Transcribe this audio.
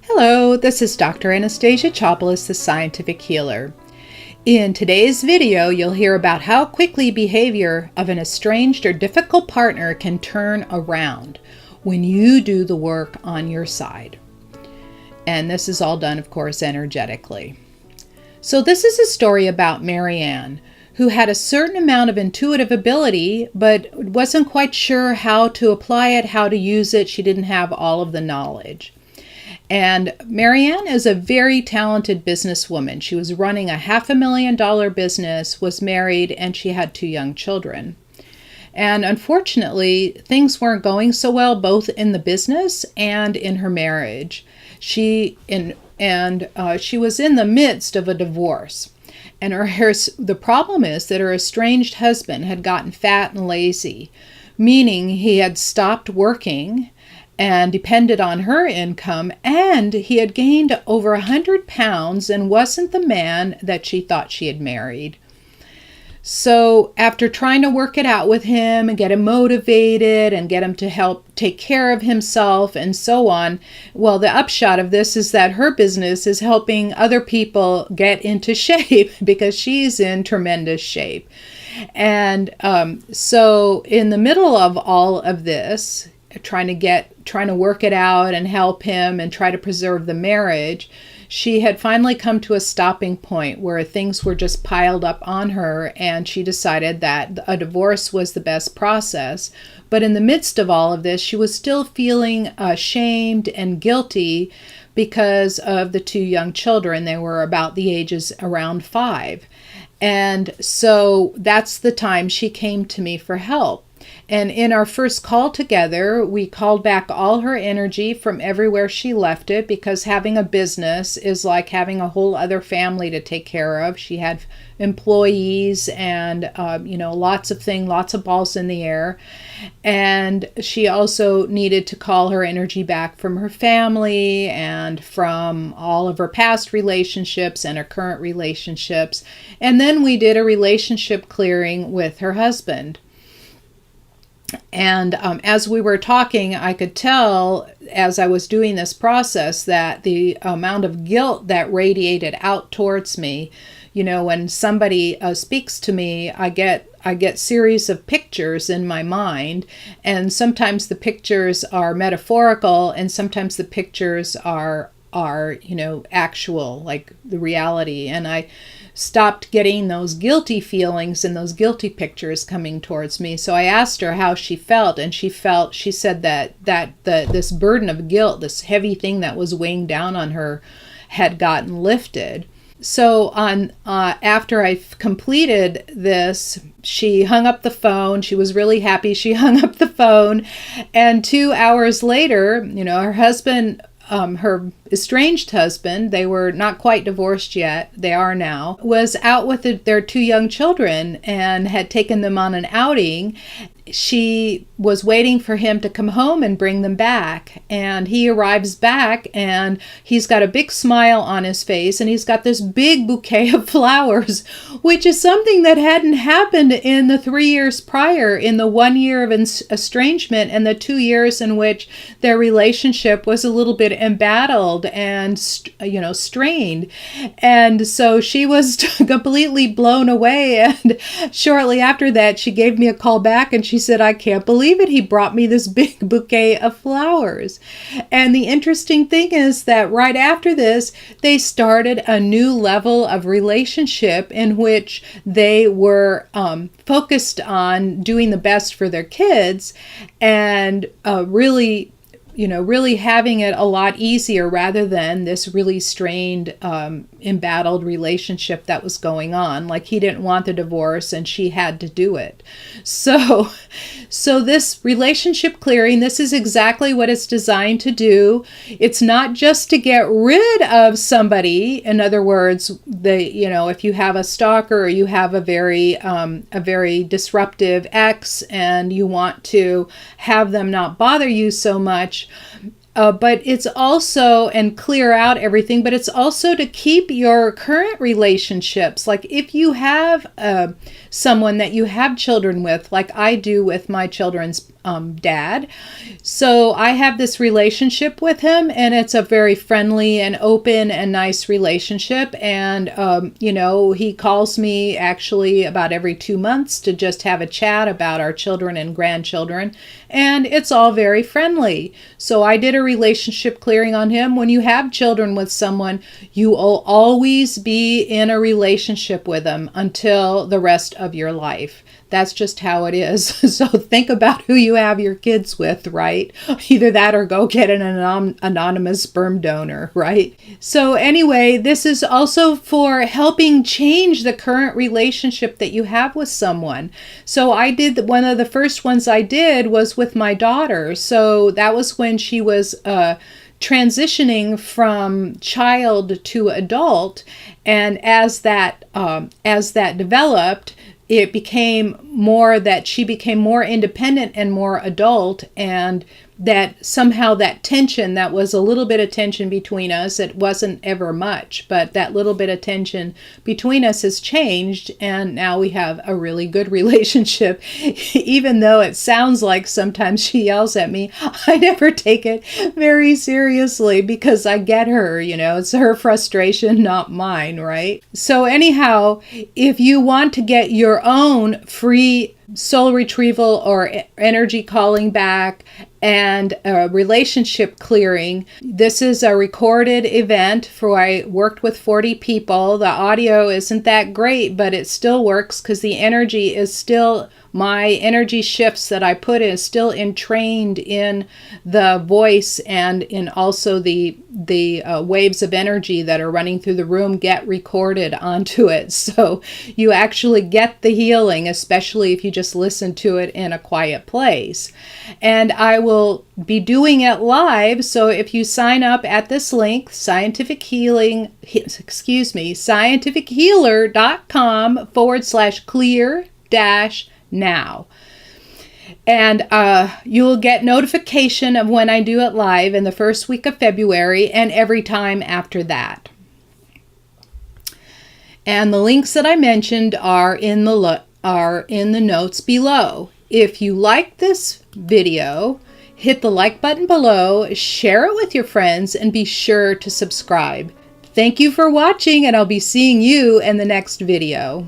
Hello, this is Dr. Anastasia Chopelas, the Scientific Healer. In today's video, you'll hear about how quickly behavior of an estranged or difficult partner can turn around when you do the work on your side. And this is all done, of course, energetically. So this is a story about Marianne, who had a certain amount of intuitive ability, but wasn't quite sure how to apply it, how to use it. She didn't have all of the knowledge. And Marianne is a very talented businesswoman. She was running a $500,000 business, was married, and she had 2 young children. And unfortunately, things weren't going so well, both in the business and in her marriage. She was in the midst of a divorce. And the problem is that her estranged husband had gotten fat and lazy, meaning he had stopped working and depended on her income, and he had gained over 100 pounds and wasn't the man that she thought she had married. So after trying to work it out with him and get him motivated and get him to help take care of himself and so on, well, the upshot of this is that her business is helping other people get into shape because she's in tremendous shape. And so in the middle of all of this, trying to work it out and help him and try to preserve the marriage, she had finally come to a stopping point where things were just piled up on her, and she decided that a divorce was the best process. But in the midst of all of this, she was still feeling ashamed and guilty because of the 2 young children. They were about the ages around 5. And so that's the time she came to me for help. And in our first call together, we called back all her energy from everywhere she left it, because having a business is like having a whole other family to take care of. She had employees and, lots of balls in the air. And she also needed to call her energy back from her family and from all of her past relationships and her current relationships. And then we did a relationship clearing with her husband. And as we were talking, I could tell as I was doing this process that the amount of guilt that radiated out towards me, when somebody speaks to me, I get series of pictures in my mind, and sometimes the pictures are metaphorical and sometimes the pictures are actual, like the reality. And I stopped getting those guilty feelings and those guilty pictures coming towards me. So I asked her how she felt, and she said that this burden of guilt, this heavy thing that was weighing down on her, had gotten lifted. So after I completed this, she hung up the phone. She was really happy. She hung up the phone, and 2 hours later, her husband, her estranged husband, they were not quite divorced yet, they are now, was out with their 2 young children and had taken them on an outing. She was waiting for him to come home and bring them back, and he arrives back and he's got a big smile on his face and he's got this big bouquet of flowers, which is something that hadn't happened in the 3 years prior, in the 1 year of estrangement and the 2 years in which their relationship was a little bit embattled and strained. And so she was completely blown away, and shortly after that she gave me a call back and she said, "I can't believe it. He brought me this big bouquet of flowers." And the interesting thing is that right after this, they started a new level of relationship in which they were focused on doing the best for their kids and really having it a lot easier rather than this really strained, embattled relationship that was going on. Like, he didn't want the divorce and she had to do it. So this relationship clearing, this is exactly what it's designed to do. It's not just to get rid of somebody. In other words, if you have a stalker or you have a very disruptive ex and you want to have them not bother you so much, But it's also, and clear out everything, but it's also to keep your current relationships. Like if you have someone that you have children with, like I do with my children's dad. So I have this relationship with him, and it's a very friendly and open and nice relationship. And, he calls me actually about every 2 months to just have a chat about our children and grandchildren. And it's all very friendly. So I did a relationship clearing on him. When you have children with someone, you will always be in a relationship with them until the rest of your life. That's just how it is. So think about who you have your kids with, right? Either that or go get an anonymous sperm donor, right? So anyway, this is also for helping change the current relationship that you have with someone. So one of the first ones I did was with my daughter. So that was when she was transitioning from child to adult. And as that developed, it became more that she became more independent and more adult, and that somehow that tension, that was a little bit of tension between us, it wasn't ever much, but that little bit of tension between us has changed, and now we have a really good relationship. Even though it sounds like sometimes she yells at me, I never take it very seriously because I get her, it's her frustration, not mine, right? So anyhow, if you want to get your own free soul retrieval or energy calling back and a relationship clearing, this is a recorded event I worked with 40 people. The audio isn't that great, but it still works because the energy is still, my energy shifts that I put in is still entrained in the voice, and in also the waves of energy that are running through the room get recorded onto it. So you actually get the healing, especially if you just listen to it in a quiet place. And I will be doing it live. So if you sign up at this link, scientifichealer.com/clear-now. And you'll get notification of when I do it live in the first week of February and every time after that. And the links that I mentioned are in the notes below. If you like this video, hit the like button below, share it with your friends, and be sure to subscribe. Thank you for watching, and I'll be seeing you in the next video.